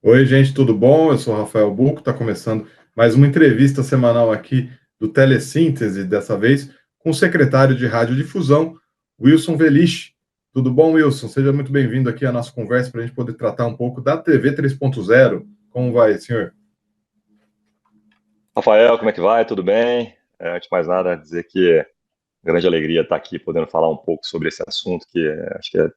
Oi, gente, tudo bom? Eu sou o Rafael Buco, está começando mais uma entrevista semanal aqui do Telesíntese, dessa vez com o secretário de Radiodifusão, Wilson Velich. Tudo bom, Wilson? Seja muito bem-vindo aqui à nossa conversa para a gente poder tratar um pouco da TV 3.0. Como vai, senhor? Rafael, como é que vai? Tudo bem? Antes de mais nada, dizer que é grande alegria estar aqui podendo falar um pouco sobre esse assunto que acho que é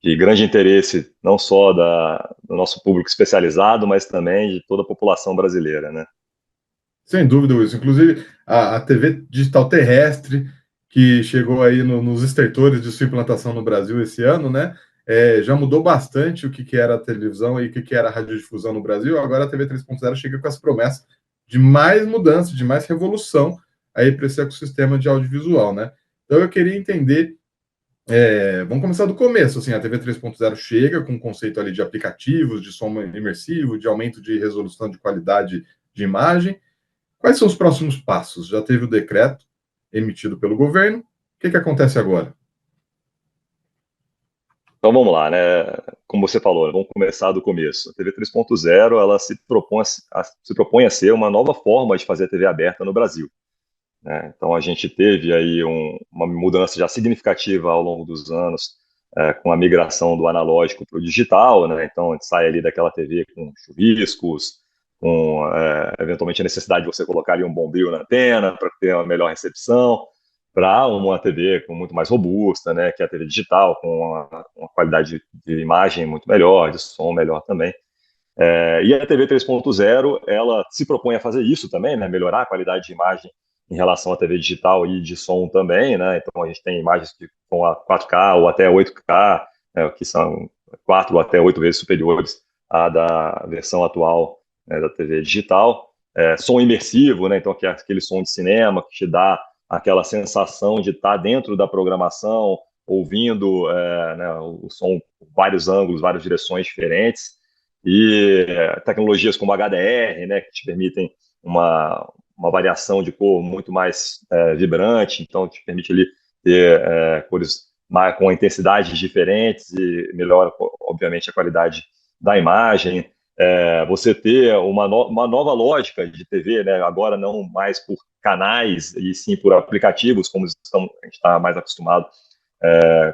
de grande interesse não só do nosso público especializado, mas também de toda a população brasileira, né? Sem dúvida, Wilson. Inclusive, a TV digital terrestre, que chegou aí nos estertores de sua implantação no Brasil esse ano, né? Já mudou bastante o que era a televisão e o que era a radiodifusão no Brasil. Agora a TV 3.0 chega com as promessas de mais mudança, de mais revolução aí para esse ecossistema de audiovisual, né? Então eu queria entender, vamos começar do começo, assim, a TV 3.0 chega com o conceito ali de aplicativos, de som imersivo, de aumento de resolução de qualidade de imagem. Quais são os próximos passos? Já teve o decreto emitido pelo governo. O que acontece agora? Então vamos lá, né? Como você falou, vamos começar do começo. A TV 3.0, ela se propõe a ser uma nova forma de fazer a TV aberta no Brasil, né? Então a gente teve aí uma mudança já significativa ao longo dos anos, com a migração do analógico para o digital, né? Então a gente sai ali daquela TV com chuviscos, com eventualmente a necessidade de você colocar ali um bombril na antena para ter uma melhor recepção, para uma TV com muito mais robusta, né? Que é a TV digital, com uma qualidade de imagem muito melhor, de som melhor também. E a TV 3.0, ela se propõe a fazer isso também, né? Melhorar a qualidade de imagem em relação à TV digital e de som também, né? Então a gente tem imagens que vão a 4K ou até 8K, né? Que são 4 ou até 8 vezes superiores à da versão atual, né, da TV digital. Som imersivo, né? Então que é aquele som de cinema que te dá aquela sensação de estar dentro da programação, ouvindo, né, o som por vários ângulos, várias direções diferentes, e tecnologias como HDR, né, que te permitem uma variação de cor muito mais vibrante, então te permite ali ter cores com intensidades diferentes e melhora, obviamente, a qualidade da imagem. Você ter uma nova lógica de TV, né, agora não mais por canais e sim por aplicativos, como a gente está mais acostumado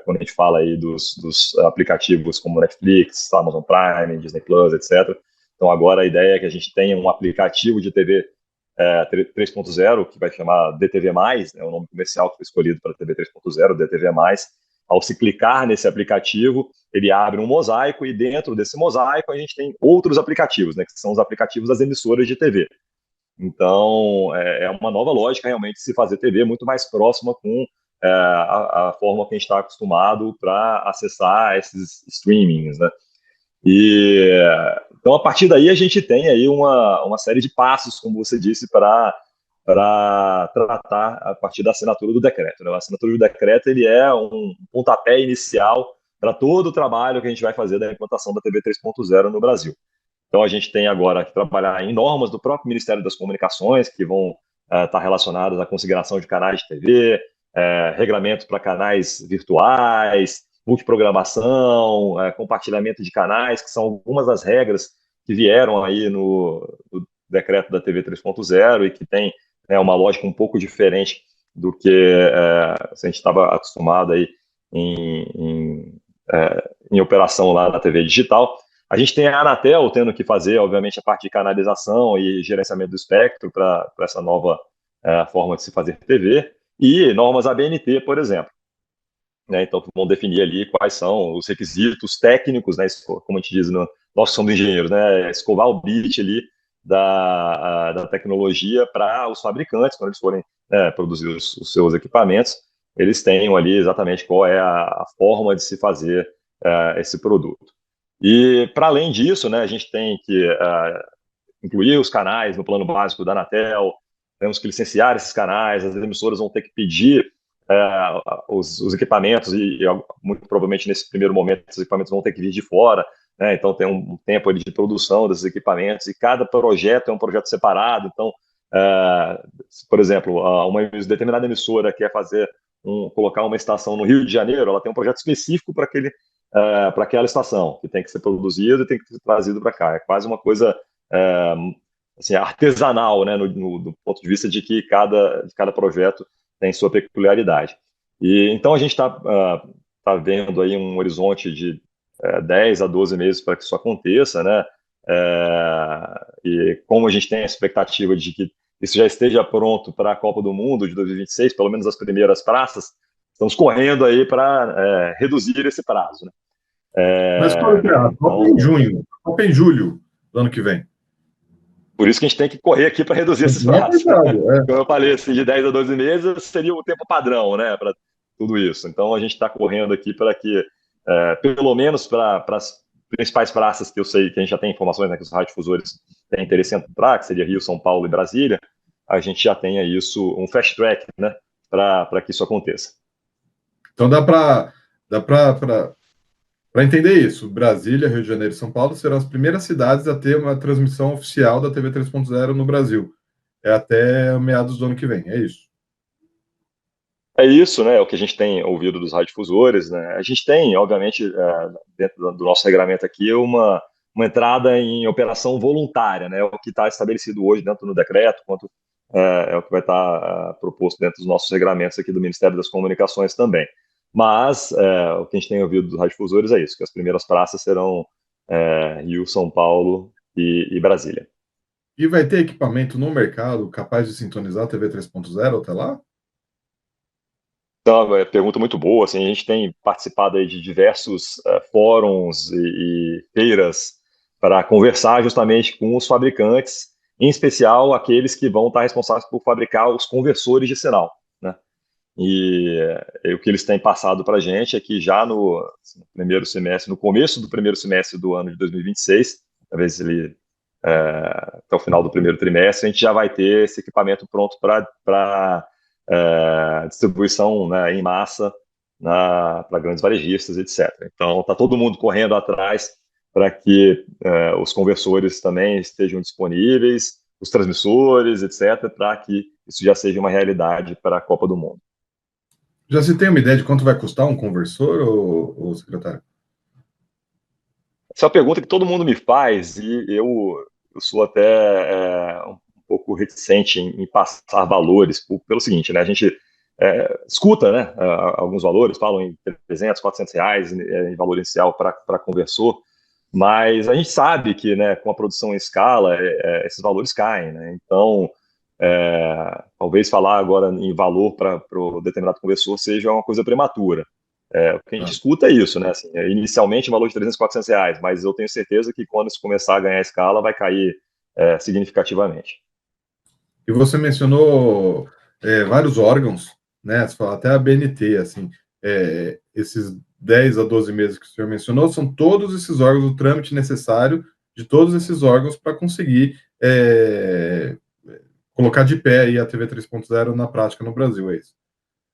quando a gente fala aí dos aplicativos como Netflix, Amazon Prime, Disney Plus, etc. Então agora a ideia é que a gente tenha um aplicativo de TV 3.0, que vai chamar DTV+, é o nome comercial que foi escolhido para a TV 3.0, DTV+. Ao se clicar nesse aplicativo, ele abre um mosaico e dentro desse mosaico a gente tem outros aplicativos, né, que são os aplicativos das emissoras de TV. Então, é uma nova lógica realmente de se fazer TV muito mais próxima com a forma que a gente está acostumado para acessar esses streamings, né? Então, a partir daí, a gente tem aí uma série de passos, como você disse, para tratar a partir da assinatura do decreto, né? A assinatura do decreto ele é um pontapé inicial para todo o trabalho que a gente vai fazer da implantação da TV 3.0 no Brasil. Então, a gente tem agora que trabalhar em normas do próprio Ministério das Comunicações, que vão estar relacionadas à consignação de canais de TV, regulamentos para canais virtuais, multiprogramação, compartilhamento de canais, que são algumas das regras que vieram aí no decreto da TV 3.0 e que tem, né, uma lógica um pouco diferente do que a gente estava acostumado aí em, em, em operação lá na TV digital. A gente tem a Anatel tendo que fazer, obviamente, a parte de canalização e gerenciamento do espectro para essa nova forma de se fazer TV, e normas ABNT, por exemplo, né? Então, vão definir ali quais são os requisitos técnicos, né? Como a gente diz, nós somos engenheiros, né? Escovar o bit ali da tecnologia para os fabricantes, quando eles forem produzir os seus equipamentos, eles tenham ali exatamente qual é a forma de se fazer esse produto. E, para além disso, né, a gente tem que incluir os canais no plano básico da Anatel, temos que licenciar esses canais, as emissoras vão ter que pedir os equipamentos e, muito provavelmente, nesse primeiro momento, esses equipamentos vão ter que vir de fora, né? Então, tem um tempo ali de produção desses equipamentos e cada projeto é um projeto separado. Então, por exemplo, uma determinada emissora quer fazer colocar uma estação no Rio de Janeiro, ela tem um projeto específico para aquela estação, que tem que ser produzido e tem que ser trazido para cá. É quase uma coisa é, assim, artesanal, né, do ponto de vista de que cada projeto tem sua peculiaridade. E então a gente tá vendo aí um horizonte de 10 a 12 meses para que isso aconteça, né? E como a gente tem a expectativa de que isso já esteja pronto para a Copa do Mundo de 2026, pelo menos as primeiras praças, estamos correndo aí para reduzir esse prazo, né? Mas qual que é? A Copa é em Então, junho, a Copa é em julho do ano que vem. por isso que a gente tem que correr aqui para reduzir esses Não é prazos. verdade, Como eu falei, assim, de 10 a 12 meses seria o tempo padrão, né, para tudo isso. Então, a gente está correndo aqui para que, pelo menos para as principais praças que eu sei que a gente já tem informações, né, que os radiodifusores têm interesse em entrar, que seria Rio, São Paulo e Brasília, a gente já tenha isso, um fast track, né, para que isso aconteça. Então dá para entender isso. Brasília, Rio de Janeiro e São Paulo serão as primeiras cidades a ter uma transmissão oficial da TV 3.0 no Brasil. É até meados do ano que vem, é isso. É isso, né? É o que a gente tem ouvido dos radiodifusores, né? A gente tem, obviamente, dentro do nosso regulamento aqui, uma entrada em operação voluntária, né? O que está estabelecido hoje dentro do decreto, quanto é o que vai estar proposto dentro dos nossos regulamentos aqui do Ministério das Comunicações também. Mas o que a gente tem ouvido dos radiodifusores é isso, que as primeiras praças serão Rio, São Paulo e Brasília. E vai ter equipamento no mercado capaz de sintonizar a TV 3.0 até lá? Então, pergunta muito boa. Assim, a gente tem participado aí de diversos fóruns e feiras para conversar justamente com os fabricantes, em especial aqueles que vão estar responsáveis por fabricar os conversores de sinal, né? E o que eles têm passado para a gente é que já no primeiro semestre, no começo do primeiro semestre do ano de 2026, talvez até o final do primeiro trimestre, a gente já vai ter esse equipamento pronto para distribuição, né, em massa para grandes varejistas, etc. Então, está todo mundo correndo atrás para que os conversores também estejam disponíveis, os transmissores, etc., para que isso já seja uma realidade para a Copa do Mundo. Já se tem uma ideia de quanto vai custar um conversor, ou secretário? Essa é uma pergunta que todo mundo me faz e eu sou até um pouco reticente em passar valores pelo seguinte, né? A gente escuta, né, alguns valores, falam em 300, 400 reais em valor inicial para conversor, mas a gente sabe que, né, com a produção em escala, esses valores caem, né? Então, talvez falar agora em valor para o determinado conversor seja uma coisa prematura. O que a gente escuta é isso, né? Assim, inicialmente, um valor de 300, 400 reais, mas eu tenho certeza que quando isso começar a ganhar escala, vai cair significativamente. E você mencionou vários órgãos, né? Você fala até a BNT, assim, esses 10 a 12 meses que o senhor mencionou, são todos esses órgãos, o trâmite necessário de todos esses órgãos para conseguir colocar de pé aí a TV 3.0 na prática no Brasil, é isso?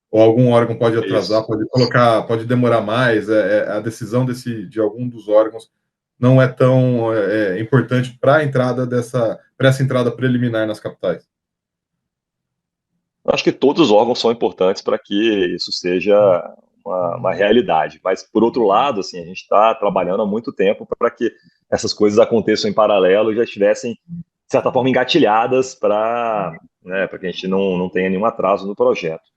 Ou algum órgão pode É atrasar, isso. pode colocar, pode demorar mais, a decisão de algum dos órgãos não é tão importante para essa entrada preliminar nas capitais. Eu acho que todos os órgãos são importantes para que isso seja uma realidade. Mas, por outro lado, assim, a gente está trabalhando há muito tempo para que essas coisas aconteçam em paralelo e já estivessem, de certa forma, engatilhadas para que a gente não tenha nenhum atraso no projeto.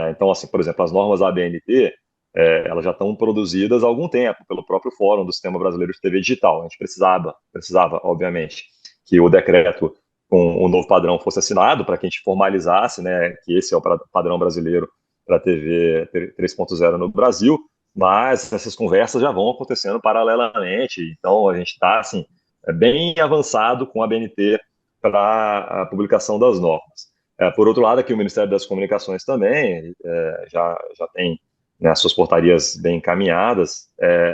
Então, assim, por exemplo, as normas ABNT, elas já estão produzidas há algum tempo pelo próprio Fórum do Sistema Brasileiro de TV Digital. A gente precisava, obviamente, que o decreto com o novo padrão fosse assinado para que a gente formalizasse, né, que esse é o padrão brasileiro para a TV 3.0 no Brasil, mas essas conversas já vão acontecendo paralelamente. Então, a gente está assim, bem avançado com a ABNT para a publicação das normas. Por outro lado, aqui o Ministério das Comunicações também já tem, né, as suas portarias bem encaminhadas,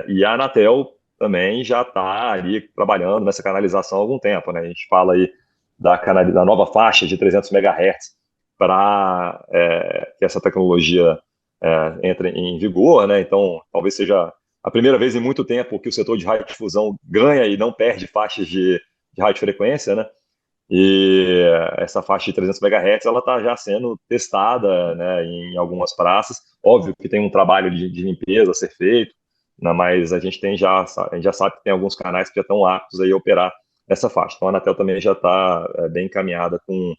e a Anatel também já está ali trabalhando nessa canalização há algum tempo, né? A gente fala aí da nova faixa de 300 MHz para que essa tecnologia entre em vigor, né? Então, talvez seja a primeira vez em muito tempo que o setor de radiodifusão ganha e não perde faixas de radiofrequência, né? e essa faixa de 300 MHz ela está já sendo testada, né, em algumas praças. Óbvio que tem um trabalho de limpeza a ser feito, né, mas a gente já sabe que tem alguns canais que já estão aptos aí a operar essa faixa. Então a Anatel também já está bem encaminhada com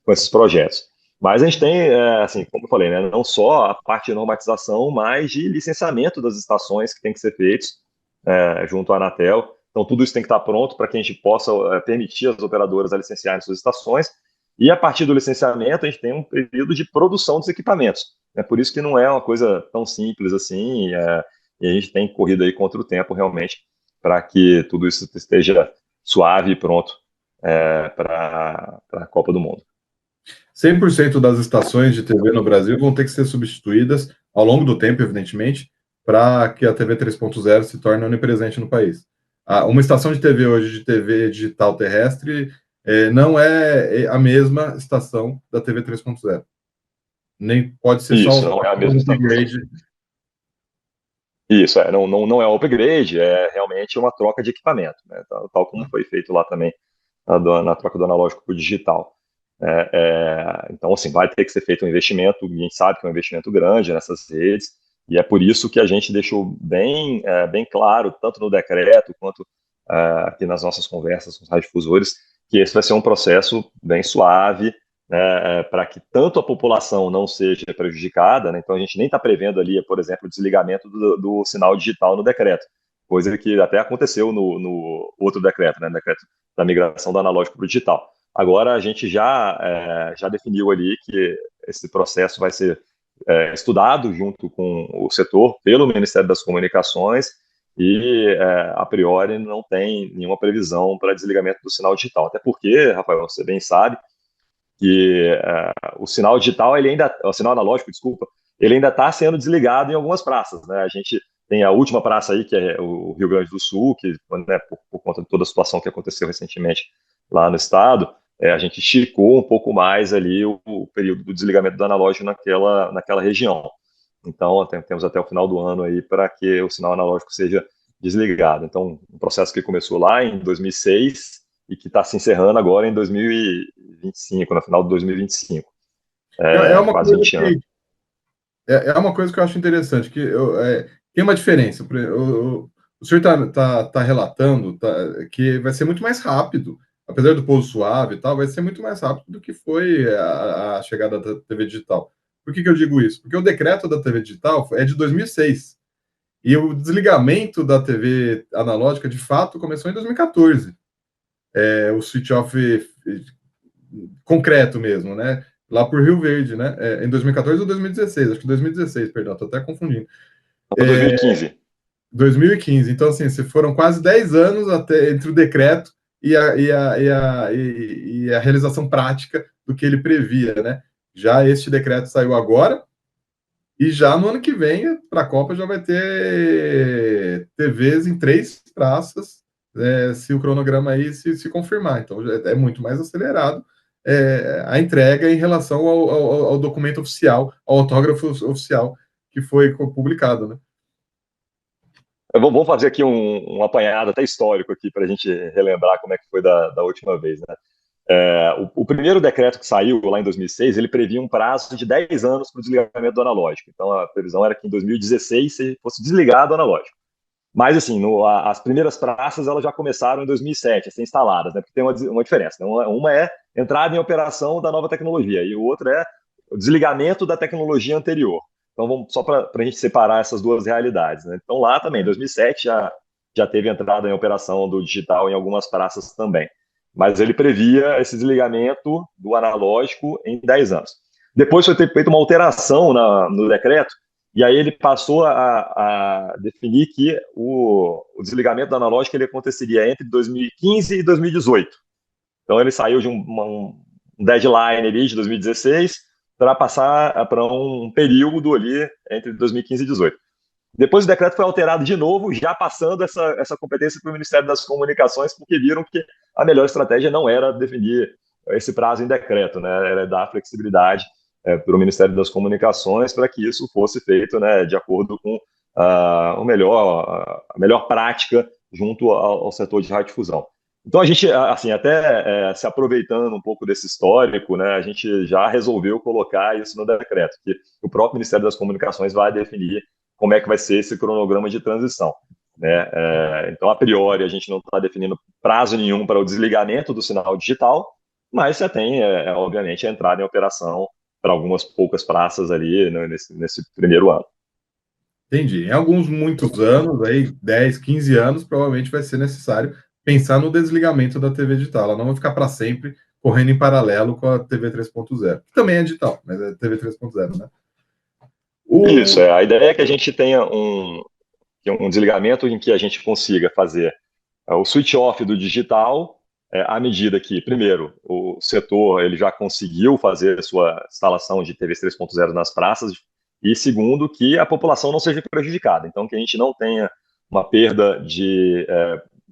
esses projetos. Mas a gente tem, assim, como eu falei, né, não só a parte de normatização, mas de licenciamento das estações que tem que ser feitos junto à Anatel. Então, tudo isso tem que estar pronto para que a gente possa permitir as operadoras a licenciarem suas estações. E, a partir do licenciamento, a gente tem um período de produção dos equipamentos. É por isso que não é uma coisa tão simples assim, e a gente tem corrido aí contra o tempo, realmente, para que tudo isso esteja suave e pronto para a Copa do Mundo. 100% das estações de TV no Brasil vão ter que ser substituídas ao longo do tempo, evidentemente, para que a TV 3.0 se torne onipresente no país. Uma estação de TV hoje, de TV digital terrestre, não é a mesma estação da TV 3.0. Nem pode ser Isso, só não é a um mesma estação. upgrade. Isso, não é um upgrade, é realmente uma troca de equipamento, né? Tal como foi feito lá também na troca do analógico para o digital. Então, assim, vai ter que ser feito um investimento, a gente sabe que é um investimento grande nessas redes, e é por isso que a gente deixou bem claro, tanto no decreto quanto aqui nas nossas conversas com os radiodifusores, que esse vai ser um processo bem suave, né, para que tanto a população não seja prejudicada, né? Então a gente nem está prevendo ali, por exemplo, o desligamento do sinal digital no decreto, coisa que até aconteceu no outro decreto, né, no decreto da migração do analógico para o digital. Agora a gente já definiu ali que esse processo vai ser estudado junto com o setor pelo Ministério das Comunicações e, a priori, não tem nenhuma previsão para desligamento do sinal digital. Até porque, Rafael, você bem sabe, que o sinal digital, o sinal analógico, desculpa, ele ainda está sendo desligado em algumas praças, né? A gente tem a última praça aí, que é o Rio Grande do Sul, que, né, por conta de toda a situação que aconteceu recentemente lá no estado, a gente esticou um pouco mais ali o período do desligamento do analógico naquela região. Então, temos até o final do ano aí para que o sinal analógico seja desligado. Então, um processo que começou lá em 2006 e que está se encerrando agora em 2025, no final de 2025. Uma Quase coisa 20 anos. é uma coisa que eu acho interessante, que tem uma diferença. O senhor está relatando que vai ser muito mais rápido, apesar do pouso suave e tal, vai ser muito mais rápido do que foi a chegada da TV digital. Por que eu digo isso? Porque o decreto da TV digital é de 2006 e o desligamento da TV analógica, de fato, começou em 2014. O switch-off concreto mesmo, né? Lá por Rio Verde, né? Em 2014 ou 2016, acho que 2016, perdão, tô até confundindo. 2015. 2015. Então, assim, se foram quase 10 anos até entre o decreto e a realização prática do que ele previa, né? Já este decreto saiu agora, e já no ano que vem, para a Copa, já vai ter TVs em 3 praças, se o cronograma aí se confirmar. Então, é muito mais acelerado a entrega em relação ao documento oficial, ao autógrafo oficial que foi publicado, né? Vamos fazer aqui um apanhado até histórico aqui para a gente relembrar como é que foi da última vez, né? O primeiro decreto que saiu lá em 2006, ele previa um prazo de 10 anos para o desligamento do analógico. Então, a previsão era que em 2016 fosse desligado o analógico. Mas, assim, as primeiras praças elas já começaram em 2007 a ser instaladas, né? Porque tem uma diferença. Né? Uma é entrada em operação da nova tecnologia e o outro é o desligamento da tecnologia anterior. Então, só para a gente separar essas duas realidades. Né? Então, lá também, em 2007, já teve entrada em operação do digital em algumas praças também. Mas ele previa esse desligamento do analógico em 10 anos. Depois foi feita uma alteração no decreto, e aí ele passou a definir que o desligamento do analógico ele aconteceria entre 2015 e 2018. Então ele saiu de um deadline ali de 2016 para passar para um período ali entre 2015 e 2018. Depois o decreto foi alterado de novo, já passando essa competência para o Ministério das Comunicações, porque viram que a melhor estratégia não era definir esse prazo em decreto, né? Era dar flexibilidade para o Ministério das Comunicações para que isso fosse feito, né, de acordo com a melhor prática junto ao setor de radiodifusão. Então a gente, assim, até se aproveitando um pouco desse histórico, né, a gente já resolveu colocar isso no decreto, que o próprio Ministério das Comunicações vai definir como é que vai ser esse cronograma de transição, né? Então, a priori, a gente não está definindo prazo nenhum para o desligamento do sinal digital, mas já tem, obviamente, a entrada em operação para algumas poucas praças ali, né, nesse primeiro ano. Entendi. Em alguns muitos anos, aí 10, 15 anos, provavelmente vai ser necessário pensar no desligamento da TV digital. Ela não vai ficar para sempre correndo em paralelo com a TV 3.0, que também é digital, mas é TV 3.0, né? Isso, O... a ideia é que a gente tenha um desligamento em que a gente consiga fazer o switch off do digital, à medida que, primeiro, o setor ele já conseguiu fazer a sua instalação de TVs 3.0 nas praças, e segundo, que a população não seja prejudicada. Então, que a gente não tenha uma perda de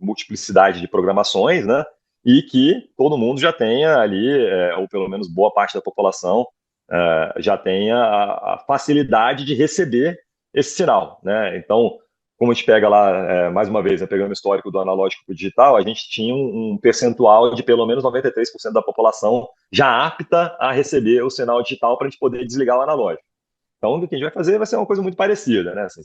multiplicidade de programações, né? E que todo mundo já tenha ali, ou pelo menos boa parte da população, já tenha a facilidade de receber esse sinal, né? Então, como a gente pega lá, mais uma vez, pegando o histórico do analógico para o digital, a gente tinha um percentual de pelo menos 93% da população já apta a receber o sinal digital para a gente poder desligar o analógico. Então, o que a gente vai fazer vai ser uma coisa muito parecida, né? Assim,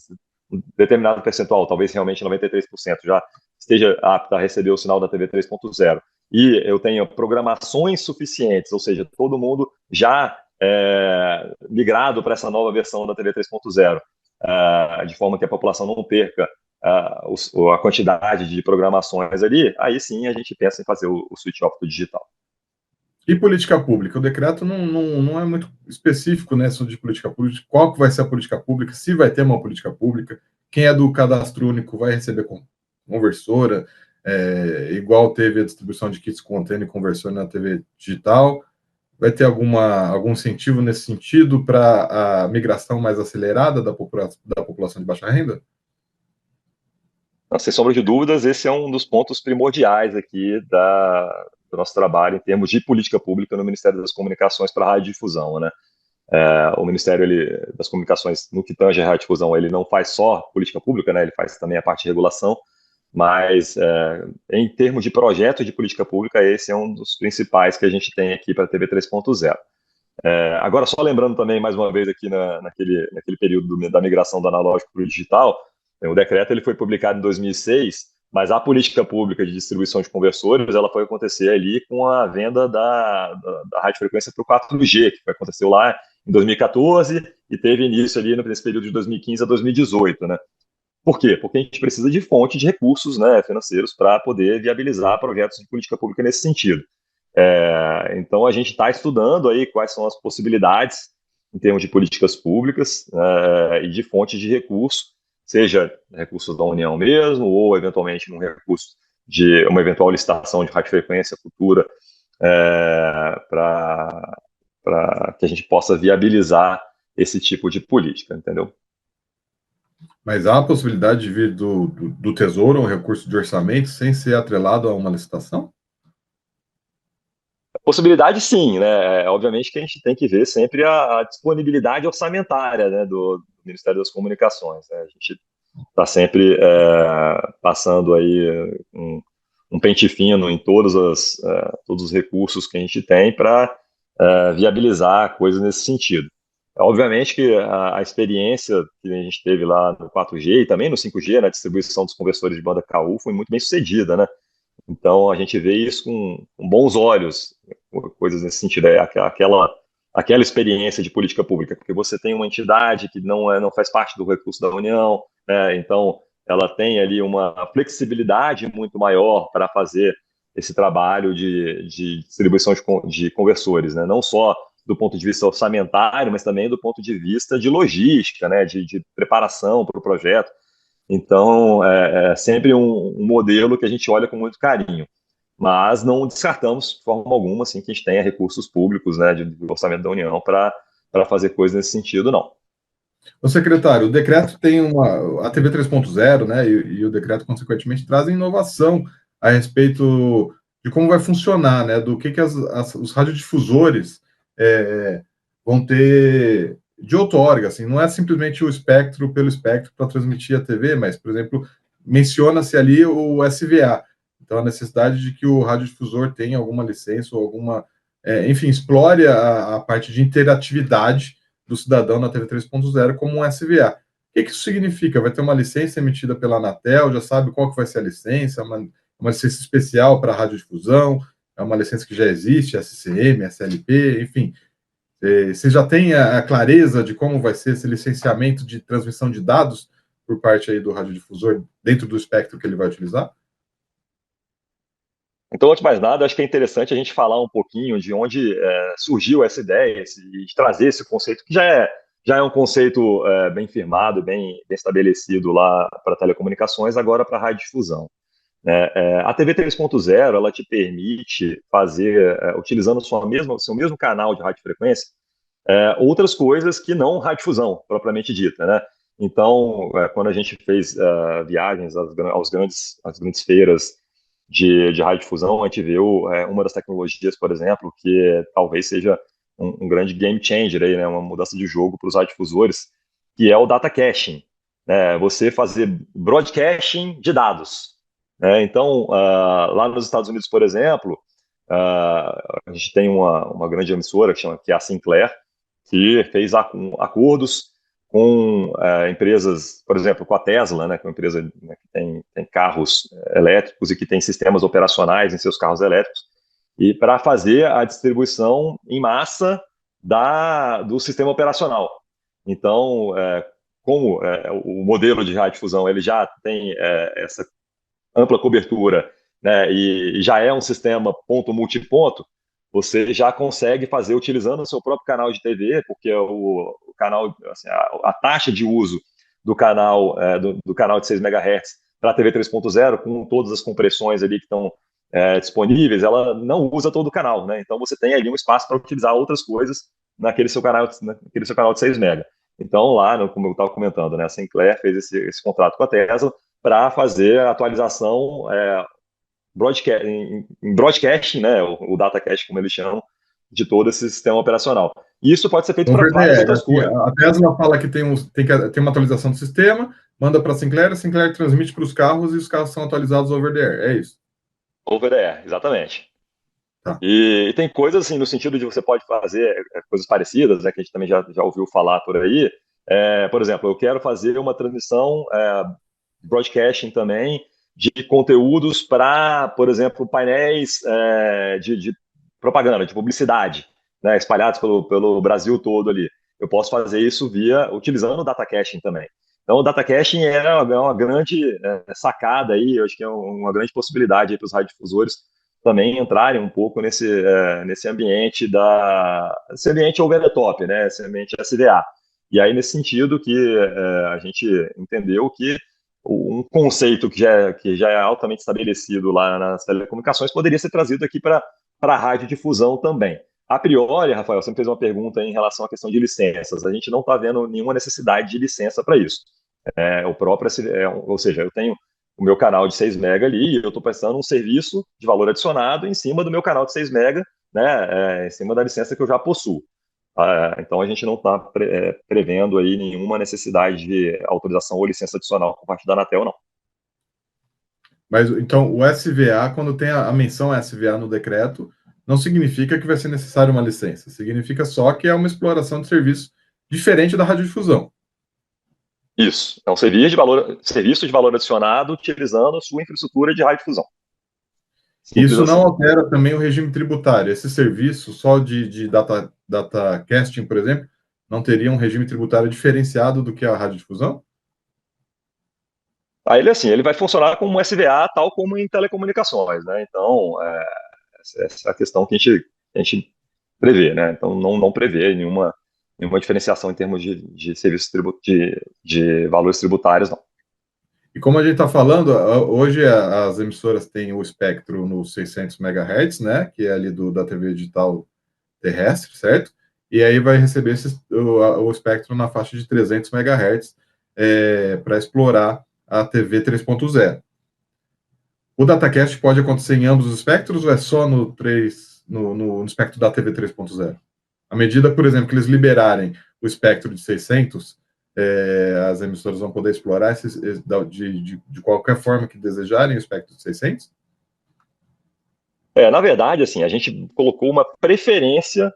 um determinado percentual, talvez realmente 93%, já esteja apto a receber o sinal da TV 3.0 e eu tenha programações suficientes, ou seja, todo mundo já migrado para essa nova versão da TV 3.0, de forma que a população não perca a quantidade de programações ali, aí sim a gente pensa em fazer o switch off do digital. E política pública? O decreto não é muito específico, né, sobre política pública. Qual que vai ser a política pública? Se vai ter uma política pública? Quem é do cadastro único vai receber conversora, igual teve a distribuição de kits com antena e conversor na TV digital? Vai ter algum incentivo nesse sentido para a migração mais acelerada da população de baixa renda? Não, sem sombra de dúvidas, esse é um dos pontos primordiais aqui do nosso trabalho em termos de política pública no Ministério das Comunicações para a radiodifusão, né? O Ministério das Comunicações, no que tange a radiodifusão, ele não faz só política pública, né? Ele faz também a parte de regulação, mas em termos de projeto de política pública, esse é um dos principais que a gente tem aqui para a TV 3.0. Agora, só lembrando também, mais uma vez, aqui naquele período da migração do analógico para o digital, o decreto ele foi publicado em 2006, mas a política pública de distribuição de conversores ela foi acontecer ali com a venda da radiofrequência para o 4G, que aconteceu lá em 2014 e teve início ali nesse período de 2015 a 2018, né? Por quê? Porque a gente precisa de fonte de recursos, né, financeiros para poder viabilizar projetos de política pública nesse sentido. Então, a gente está estudando aí quais são as possibilidades em termos de políticas públicas e de fontes de recurso, seja recursos da União mesmo, ou eventualmente um recurso de uma eventual licitação de radiofrequência futura, para que a gente possa viabilizar esse tipo de política, entendeu? Mas há a possibilidade de vir do Tesouro um recurso de orçamento sem ser atrelado a uma licitação? Possibilidade, sim, né? Obviamente que a gente tem que ver sempre a disponibilidade orçamentária, né, do Ministério das Comunicações, né? A gente está sempre passando aí um pente fino em todos os recursos que a gente tem para viabilizar coisas nesse sentido. Obviamente que a experiência que a gente teve lá no 4G e também no 5G, na distribuição dos conversores de banda KU, foi muito bem sucedida, né? Então, a gente vê isso com bons olhos, coisas nesse sentido, aquela experiência de política pública, porque você tem uma entidade que não faz parte do recurso da União, né? Então, ela tem ali uma flexibilidade muito maior para fazer esse trabalho de distribuição de conversores, né? Não só do ponto de vista orçamentário, mas também do ponto de vista de logística, né? De preparação para o projeto. Então, é sempre um modelo que a gente olha com muito carinho, mas não descartamos de forma alguma assim, que a gente tenha recursos públicos, né, de orçamento da União para fazer coisas nesse sentido, não. Ô, secretário, o decreto tem a TV 3.0, né, e o decreto, consequentemente, trazem inovação a respeito de como vai funcionar, né, do que os radiodifusores vão ter de outorga, assim, não é simplesmente o espectro pelo espectro para transmitir a TV, mas, por exemplo, menciona-se ali o SVA. Então, a necessidade de que o radiodifusor tenha alguma licença ou alguma... enfim, explore a parte de interatividade do cidadão na TV 3.0 como um SVA. O que isso significa? Vai ter uma licença emitida pela Anatel, já sabe qual que vai ser a licença, uma licença especial para radiodifusão, é uma licença que já existe, SCM, SLP, enfim. Você já tem a clareza de como vai ser esse licenciamento de transmissão de dados por parte aí do radiodifusor dentro do espectro que ele vai utilizar? Então, antes de mais nada, acho que é interessante a gente falar um pouquinho de onde surgiu essa ideia, de trazer esse conceito, que já é um conceito bem firmado, bem estabelecido lá para telecomunicações, agora para radiodifusão. A TV 3.0, ela te permite fazer, utilizando seu mesmo canal de radiofrequência, outras coisas que não radiodifusão, propriamente dita, né? Então, quando a gente fez viagens às grandes feiras de radiodifusão, a gente viu uma das tecnologias, por exemplo, que talvez seja um grande game changer, aí, né? Uma mudança de jogo para os radiodifusores, que é o data caching, né? Você fazer broadcasting de dados. Então, lá nos Estados Unidos, por exemplo, a gente tem uma grande emissora que é a Sinclair, que fez acordos com empresas, por exemplo, com a Tesla, né, que é uma empresa, né, que tem carros elétricos e que tem sistemas operacionais em seus carros elétricos, e para fazer a distribuição em massa do sistema operacional. Então, como o modelo de radiodifusão ele já tem essa ampla cobertura, né, e já é um sistema ponto-multiponto, você já consegue fazer utilizando o seu próprio canal de TV, porque o canal, assim, a taxa de uso do canal, do canal de 6 MHz para a TV 3.0, com todas as compressões ali que estão disponíveis, ela não usa todo o canal, né? Então você tem ali um espaço para utilizar outras coisas naquele seu canal de 6 MHz. Então lá, como eu estava comentando, né, a Sinclair fez esse contrato com a Tesla para fazer a atualização em broadcasting, né, o data cache, como eles chamam, de todo esse sistema operacional. E isso pode ser feito para várias outras Assim, coisas. a Tesla fala que tem uma atualização do sistema, manda para a Sinclair transmite para os carros e os carros são atualizados over the air, é isso? Over the air, exatamente. Tá. E tem coisas assim, no sentido de você pode fazer coisas parecidas, né, que a gente também já ouviu falar por aí. Por exemplo, eu quero fazer uma transmissão broadcasting também de conteúdos para, por exemplo, painéis de propaganda, de publicidade, né, espalhados pelo Brasil todo ali. Eu posso fazer isso utilizando o data caching também. Então, o data caching é uma grande sacada aí, eu acho que é uma grande possibilidade para os radiodifusores também entrarem um pouco nesse ambiente esse ambiente over the top, né, esse ambiente SVA. E aí, nesse sentido, que a gente entendeu que um conceito que já é altamente estabelecido lá nas telecomunicações poderia ser trazido aqui para a radiodifusão também. A priori, Rafael, você me fez uma pergunta em relação à questão de licenças. A gente não está vendo nenhuma necessidade de licença para isso. Ou seja, eu tenho o meu canal de 6 MB ali e eu estou prestando um serviço de valor adicionado em cima do meu canal de 6 MB, né, em cima da licença que eu já possuo. Então, a gente não está prevendo aí nenhuma necessidade de autorização ou licença adicional por parte da Anatel, não. Mas, então, o SVA, quando tem a menção SVA no decreto, não significa que vai ser necessário uma licença. Significa só que é uma exploração de serviço diferente da radiodifusão. Isso. É um serviço de valor adicionado utilizando a sua infraestrutura de radiodifusão. Simples Isso não assim. altera também o regime tributário. Esse serviço só de data casting, por exemplo, não teria um regime tributário diferenciado do que a radiodifusão? Aí ele vai funcionar como um SVA, tal como em telecomunicações, né? Então, essa é a questão que a gente prevê, né? Então, não prevê nenhuma diferenciação em termos de serviços de valores tributários, não. E como a gente está falando, hoje as emissoras têm o espectro nos 600 MHz, né, que é ali da TV digital terrestre, certo? E aí vai receber o espectro na faixa de 300 MHz para explorar a TV 3.0. O datacast pode acontecer em ambos os espectros ou é só no espectro da TV 3.0? À medida, por exemplo, que eles liberarem o espectro de 600, as emissoras vão poder explorar de qualquer forma que desejarem o espectro de 600? Na verdade, assim, a gente colocou uma preferência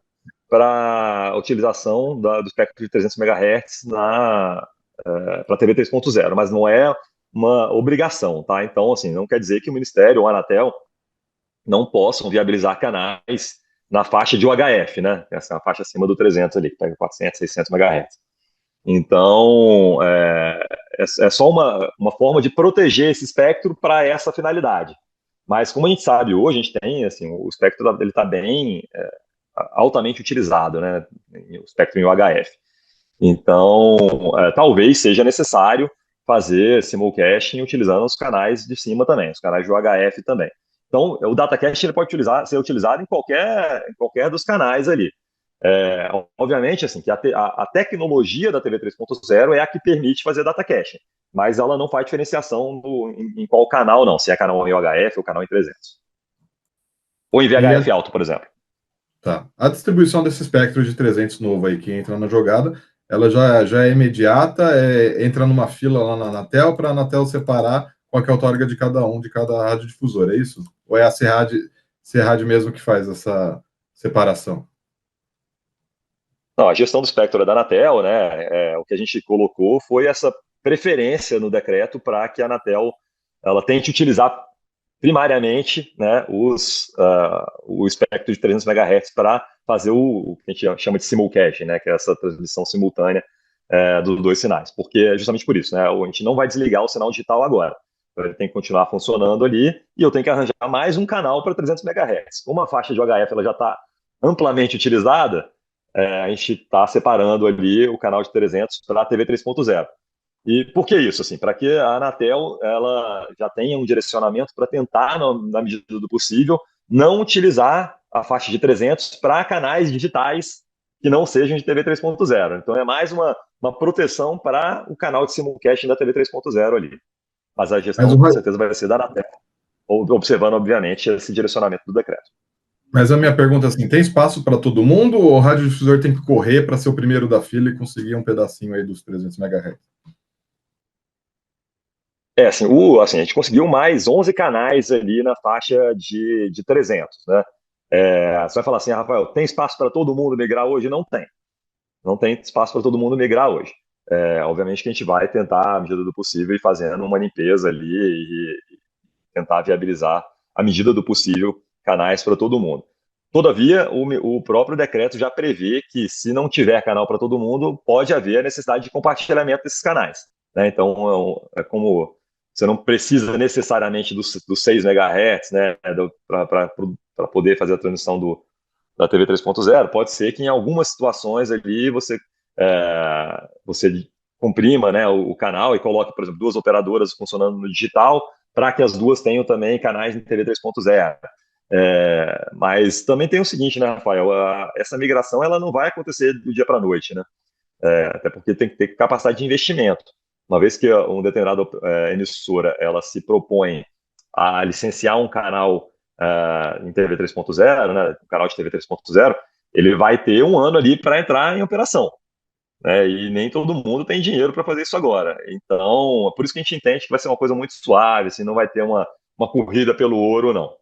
para a utilização do espectro de 300 MHz para a TV 3.0, mas não é uma obrigação, tá? Então, assim, não quer dizer que o Ministério ou a Anatel não possam viabilizar canais na faixa de UHF, né? Essa é a faixa acima do 300 ali, que pega 400, 600 MHz. Então, é só uma forma de proteger esse espectro para essa finalidade. Mas, como a gente sabe hoje, a gente tem, assim, o espectro ele está bem altamente utilizado, né? O espectro em UHF. Então, talvez seja necessário fazer simulcaching utilizando os canais de cima também, os canais de UHF também. Então, o datacaching ele pode ser utilizado em qualquer dos canais ali. Obviamente, assim, que a tecnologia da TV 3.0 é a que permite fazer data caching, mas ela não faz diferenciação em qual canal, não, se é canal em UHF ou canal em 300. Ou em E VHF alto, por exemplo. tá. A distribuição desse espectro de 300 novo aí que entra na jogada, ela já é imediata, entra numa fila lá na Anatel para a Anatel separar qual que é a outorga de cada um, de cada radiodifusor, é isso? Ou é a Serrad mesmo que faz essa separação? Não, a gestão do espectro é da Anatel, né? O que a gente colocou foi essa preferência no decreto para que a Anatel ela tente utilizar primariamente, né, o espectro de 300 MHz para fazer o que a gente chama de simulcaching, né, que é essa transmissão simultânea dos dois sinais, porque é justamente por isso, né, a gente não vai desligar o sinal digital agora, então, ele tem que continuar funcionando ali e eu tenho que arranjar mais um canal para 300 MHz. Como a faixa de UHF ela já está amplamente utilizada, a gente está separando ali o canal de 300 para a TV 3.0. E por que isso? Assim, para que a Anatel ela já tenha um direcionamento para tentar, na medida do possível, não utilizar a faixa de 300 para canais digitais que não sejam de TV 3.0. Então é mais uma proteção para o canal de simulcast da TV 3.0 ali. Mas a Mas, gestão com certeza vai ser da Anatel, observando, obviamente, esse direcionamento do decreto. mas a minha pergunta é assim, tem espaço para todo mundo ou o radiodifusor tem que correr para ser o primeiro da fila e conseguir um pedacinho aí dos 300 MHz? Assim, a gente conseguiu mais 11 canais ali na faixa de 300, né? Você vai falar assim, Rafael, tem espaço para todo mundo migrar hoje? Não tem. Não tem espaço para todo mundo migrar hoje. Obviamente que a gente vai tentar, à medida do possível, ir fazendo uma limpeza ali e tentar viabilizar, à medida do possível, canais para todo mundo. Todavia, o próprio decreto já prevê que, se não tiver canal para todo mundo, pode haver a necessidade de compartilhamento desses canais, né? Então, como você não precisa necessariamente dos 6 MHz, né, para poder fazer a transmissão da TV 3.0, pode ser que em algumas situações ali você comprima, né, o canal e coloque, por exemplo, duas operadoras funcionando no digital para que as duas tenham também canais em TV 3.0. Mas também tem o seguinte, né, Rafael? Essa migração ela não vai acontecer do dia para a noite, né? Até porque tem que ter capacidade de investimento. Uma vez que uma determinada emissora ela se propõe a licenciar um canal em TV 3.0, né, um canal de TV 3.0, ele vai ter um ano ali para entrar em operação, né? E nem todo mundo tem dinheiro para fazer isso agora. Então, por isso que a gente entende que vai ser uma coisa muito suave, assim, não vai ter uma corrida pelo ouro, não.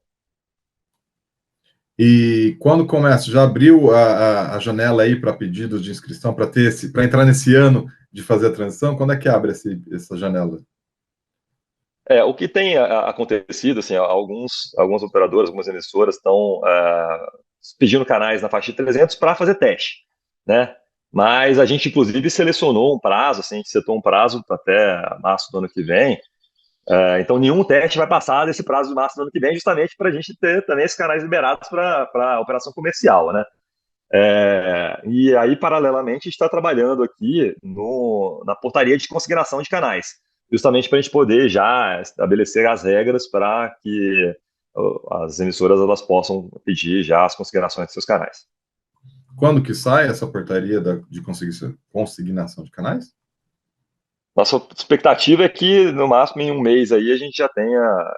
E quando começa, já abriu a janela aí para pedidos de inscrição para entrar nesse ano de fazer a transição? Quando é que abre essa janela? O que tem acontecido, assim, algumas operadoras, algumas emissoras estão pedindo canais na faixa de 300 para fazer teste, né? Mas a gente, inclusive, selecionou um prazo, assim, a gente setou um prazo até março do ano que vem. Então, nenhum teste vai passar desse prazo de março do ano que vem, justamente para a gente ter também esses canais liberados para operação comercial, né? E aí, paralelamente, a gente está trabalhando aqui na portaria de consignação de canais, justamente para a gente poder já estabelecer as regras para que as emissoras elas possam pedir já as consignações de seus canais. Quando que sai essa portaria de consignação de canais? Nossa expectativa é que, no máximo, em um mês aí, a gente já tenha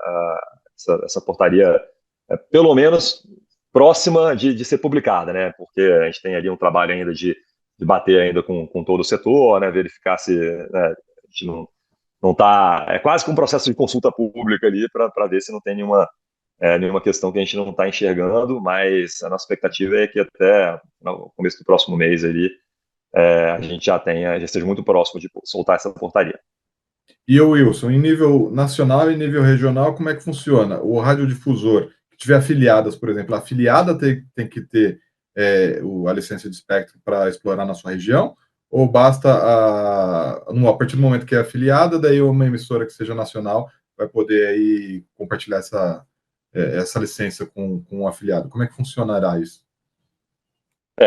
essa portaria, pelo menos, próxima de ser publicada, né? Porque a gente tem ali um trabalho ainda de bater ainda com todo o setor, né? Verificar se, né, a gente não está... É quase que um processo de consulta pública ali para ver se não tem nenhuma questão que a gente não está enxergando, mas a nossa expectativa é que até no começo do próximo mês ali, a gente já esteja muito próximo de soltar essa portaria. E o Wilson, em nível nacional e nível regional, como é que funciona? O radiodifusor que tiver afiliadas, por exemplo, a afiliada tem que ter a licença de espectro para explorar na sua região? Ou basta, a partir do momento que é afiliada, daí uma emissora que seja nacional vai poder aí compartilhar essa licença com um afiliado? Como é que funcionará isso?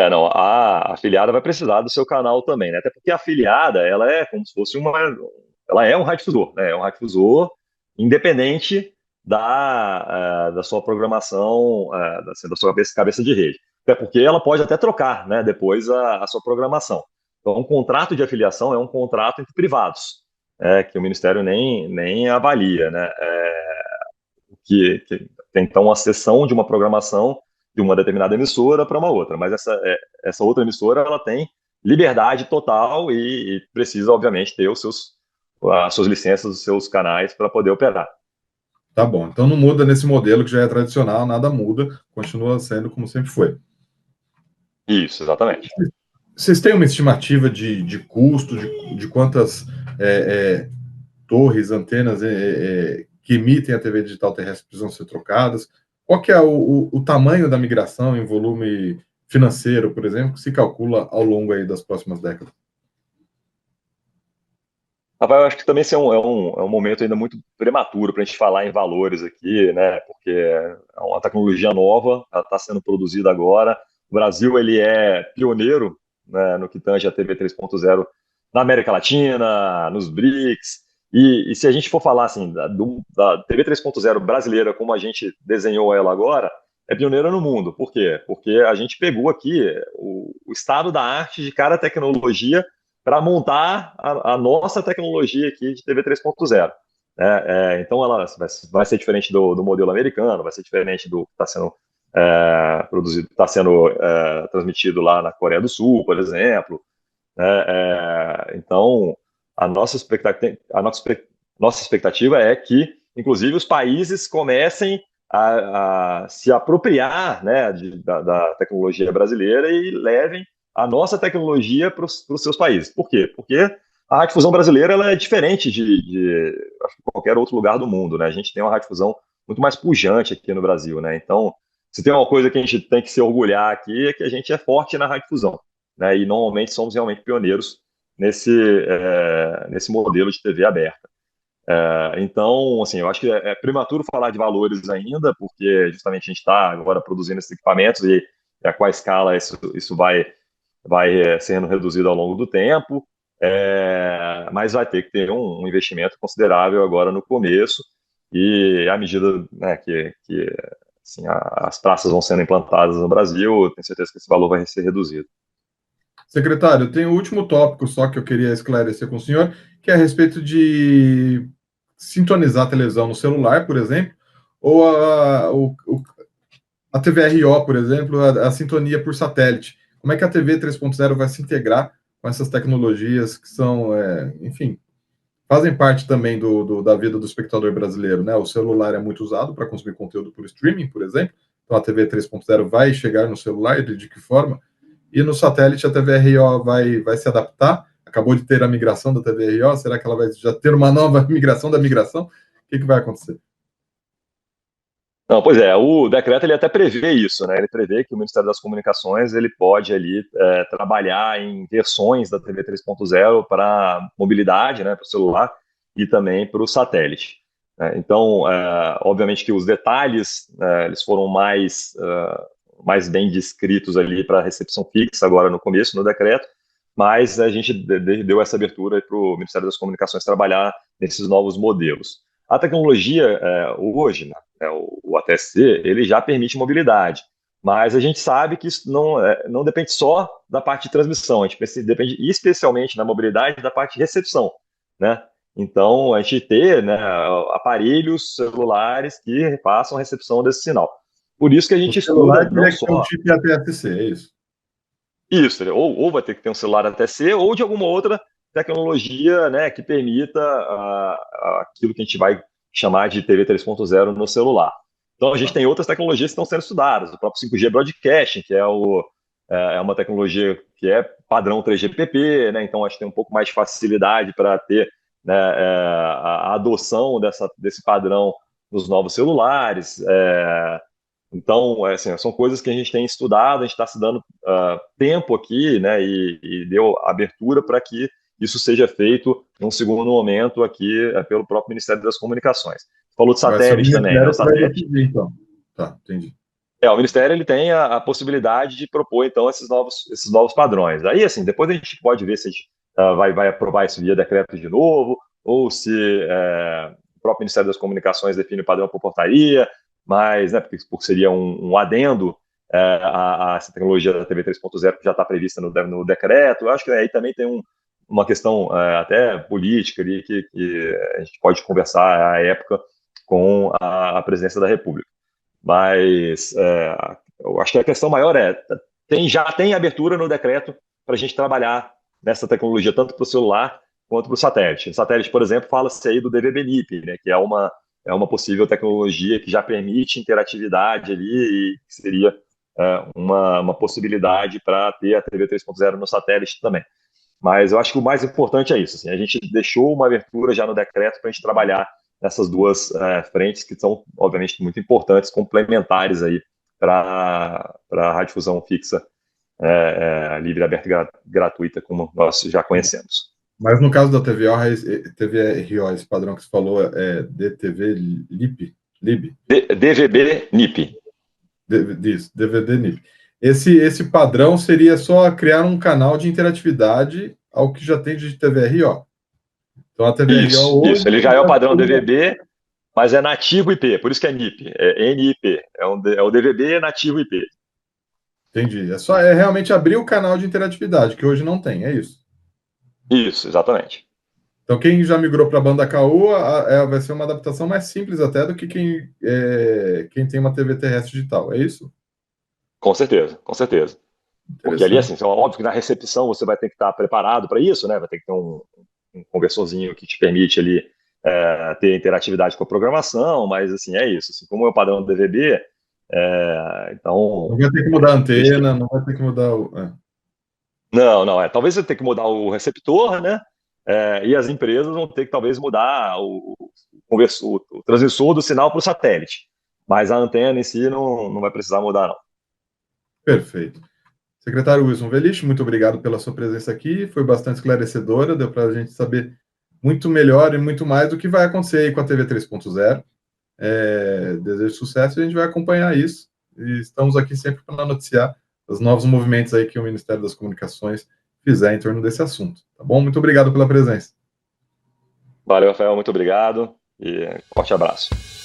Não, a afiliada vai precisar do seu canal também, né? Até porque a afiliada, ela é como se fosse ela é um radiodifusor, né? É um radiodifusor independente da sua programação, da sua cabeça de rede. Até porque ela pode até trocar, né? Depois a sua programação. Então, um contrato de afiliação é um contrato entre privados, que o Ministério nem avalia, né? Que tem então a cessão de uma programação de uma determinada emissora para uma outra, mas essa outra emissora ela tem liberdade total e precisa, obviamente, ter as suas licenças, os seus canais para poder operar. Tá bom, então não muda nesse modelo que já é tradicional, nada muda, continua sendo como sempre foi. Isso, exatamente. Vocês têm uma estimativa de custo, de quantas torres, antenas que emitem a TV digital terrestre precisam ser trocadas? Qual que é o tamanho da migração em volume financeiro, por exemplo, que se calcula ao longo aí das próximas décadas? Rafael, eu acho que também esse é um momento ainda muito prematuro para a gente falar em valores aqui, né? Porque é uma tecnologia nova, ela está sendo produzida agora. O Brasil ele é pioneiro, né, no que tange a TV 3.0 na América Latina, nos BRICS. E se a gente for falar assim da TV 3.0 brasileira, como a gente desenhou ela agora, é pioneira no mundo. Por quê? Porque a gente pegou aqui o estado da arte de cada tecnologia para montar a nossa tecnologia aqui de TV 3.0. Então, ela vai ser diferente do modelo americano, vai ser diferente do que está sendo produzido, está sendo transmitido lá na Coreia do Sul, por exemplo. Então, a nossa expectativa é que, inclusive, os países comecem a se apropriar, né, da tecnologia brasileira e levem a nossa tecnologia para os seus países. Por quê? Porque a radiodifusão brasileira ela é diferente de acho que qualquer outro lugar do mundo, né? A gente tem uma radiodifusão muito mais pujante aqui no Brasil, né? Então, se tem uma coisa que a gente tem que se orgulhar aqui é que a gente é forte na radiodifusão, né? E normalmente somos realmente pioneiros nesse modelo de TV aberta. Então, assim, eu acho que é prematuro falar de valores ainda, porque justamente a gente está agora produzindo esses equipamentos e a qual escala isso vai sendo reduzido ao longo do tempo, mas vai ter que ter um investimento considerável agora no começo, e à medida, né, que assim, as praças vão sendo implantadas no Brasil, eu tenho certeza que esse valor vai ser reduzido. Secretário, tem o último tópico só que eu queria esclarecer com o senhor, que é a respeito de sintonizar a televisão no celular, por exemplo, ou a TVRO, por exemplo, a sintonia por satélite. Como é que a TV 3.0 vai se integrar com essas tecnologias que são, enfim, fazem parte também da vida do espectador brasileiro, né? O celular é muito usado para consumir conteúdo por streaming, por exemplo. Então a TV 3.0 vai chegar no celular, de que forma? E no satélite a TVRO vai se adaptar. Acabou de ter a migração da TVRO, será que ela vai já ter uma nova migração da migração? O que vai acontecer? Não, pois é, o decreto ele até prevê isso, né? Ele prevê que o Ministério das Comunicações ele pode ali trabalhar em versões da TV 3.0 para mobilidade, né, para o celular e também para o satélite. Então, obviamente que os detalhes eles foram mais bem descritos ali para recepção fixa agora no começo, no decreto, mas a gente deu essa abertura para o Ministério das Comunicações trabalhar nesses novos modelos. A tecnologia hoje, né, o ATSC, ele já permite mobilidade, mas a gente sabe que isso não depende só da parte de transmissão, a gente depende especialmente na mobilidade da parte de recepção, né? Então, a gente ter, né, aparelhos celulares que façam a recepção desse sinal. Por isso que a O gente estuda celular não teria que ter um só chip ATSC, é isso? isso, né? Ou vai ter que ter um celular ATC ou de alguma outra tecnologia, né, que permita aquilo que a gente vai chamar de TV 3.0 no celular. Então, a gente tem outras tecnologias que estão sendo estudadas, o próprio 5G Broadcasting, que é uma tecnologia que é padrão 3GPP, né? Então, acho que tem um pouco mais de facilidade para ter, né, a adoção desse padrão nos novos celulares. Então, assim, são coisas que a gente tem estudado, a gente está se dando tempo aqui, né, e deu abertura para que isso seja feito num segundo momento aqui pelo próprio Ministério das Comunicações. Falou de Vai ser o satélite também, né? O Ministério que vai satélite, decidir, então. Tá, entendi. o Ministério ele tem a possibilidade de propor, então, esses novos padrões. Aí, assim, depois a gente pode ver se a gente vai aprovar isso via decreto de novo, ou se o próprio Ministério das Comunicações define o padrão por portaria, mas, né, porque seria um adendo a essa tecnologia da TV 3.0 que já está prevista no decreto. Eu acho que aí também tem uma questão até política ali que a gente pode conversar à época com a presidência da República. Mas eu acho que a questão maior já tem abertura no decreto para a gente trabalhar nessa tecnologia, tanto para o celular quanto para o satélite. O satélite, por exemplo, fala-se aí do DVB-NIP, né, que é uma possível tecnologia que já permite interatividade ali e que seria uma possibilidade para ter a TV 3.0 no satélite também. Mas eu acho que o mais importante é isso. Assim, a gente deixou uma abertura já no decreto para a gente trabalhar nessas duas frentes que são, obviamente, muito importantes, complementares aí para a radiodifusão fixa livre, aberta e gratuita, como nós já conhecemos. Mas no caso da TVRO, esse padrão que você falou é DTV-LIB? DVB-NIP. Isso, DVD-NIP. Esse padrão seria só criar um canal de interatividade ao que já tem de TVRO. Então a TVRO hoje... Isso. Ele já é o padrão DVB, mas é nativo IP, por isso que é NIP, é NIP, é o DVB nativo IP. Entendi. É realmente abrir o canal de interatividade, que hoje não tem, é isso? Isso, exatamente. Então quem já migrou para a banda KU vai ser uma adaptação mais simples até do que quem tem uma TV terrestre digital, é isso? Com certeza, com certeza. Porque ali, assim, óbvio que na recepção você vai ter que estar preparado para isso, né? Vai ter que ter um conversorzinho que te permite ali ter interatividade com a programação, mas, assim, é isso. Assim, como é o padrão do DVB, então... Não vai ter que mudar a antena, não vai ter que mudar o... Não. Talvez você tenha que mudar o receptor, né? E as empresas vão ter que, talvez, mudar o transmissor do sinal para o satélite. Mas a antena em si não vai precisar mudar, não. Perfeito. Secretário Wilson Velich, muito obrigado pela sua presença aqui, foi bastante esclarecedora, deu para a gente saber muito melhor e muito mais do que vai acontecer aí com a TV 3.0. Desejo sucesso e a gente vai acompanhar isso. E estamos aqui sempre para noticiar os novos movimentos aí que o Ministério das Comunicações fizer em torno desse assunto. Tá bom? Muito obrigado pela presença. Valeu, Rafael, muito obrigado e forte abraço.